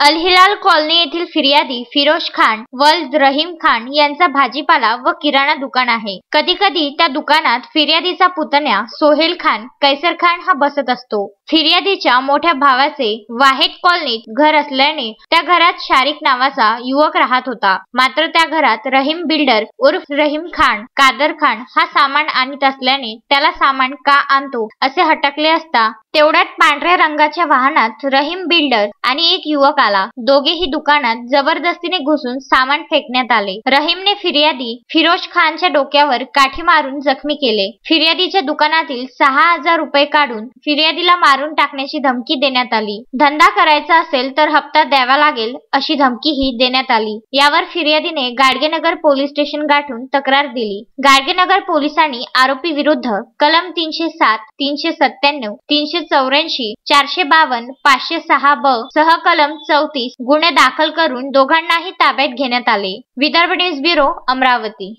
अल Hilal colony येथील फिर्यादी फिरोज खान वल्द रहीम खान यांचा भाजीपाला व किराणा दुकान आहे। कधी कधी त्या दुकानात फिर्यादीचा पुतण्या सोहेल खान कैसर खान हा बसत असतो। फिर्यादीच्या मोठ्या भावाचे वाहेद कॉलनीत घर असल्याने त्या घरात शारिक नावाचा युवक राहत होता। मात्र त्या घरात रहीम बिल्डर उर्फ रहीम खान कादर खान हा सामान आणत असल्याने त्याला सामान का आणतो असे हटकले असता तेवढ्यात पांढऱ्या रंगाच्या वाहनात रहीम बिल्डर आणि एक युवक आला। दोघेही दुकानात जबरदस्तीने घुसून सामान फेकण्यात आले। रहीमने फिर्यादी फिरोज खानच्या डोक्यावर काठी मारून जखमी केले। फिर्यादीच्या दुकानातील 6,000 रुपये काढून फिर्यादीला मारून टाकण्याची धमकी देण्यात आली। धंदा करायचा असेल तर हप्ता द्यावा लागेल अशी धमकीही देण्यात आली। यावर फिर्यादीने गाडगेनगर पोलीस स्टेशन गाठून तक्रार दिली। गाडगेनगर पोलिसांनी आरोपी विरुद्ध कलम 307, 397, 384, 452, 506 ब सह कलम 34 गुन्हे दाखल करून दोघांनाही ताब्यात घेण्यात आले। Vidarbha news bureau, Amravati.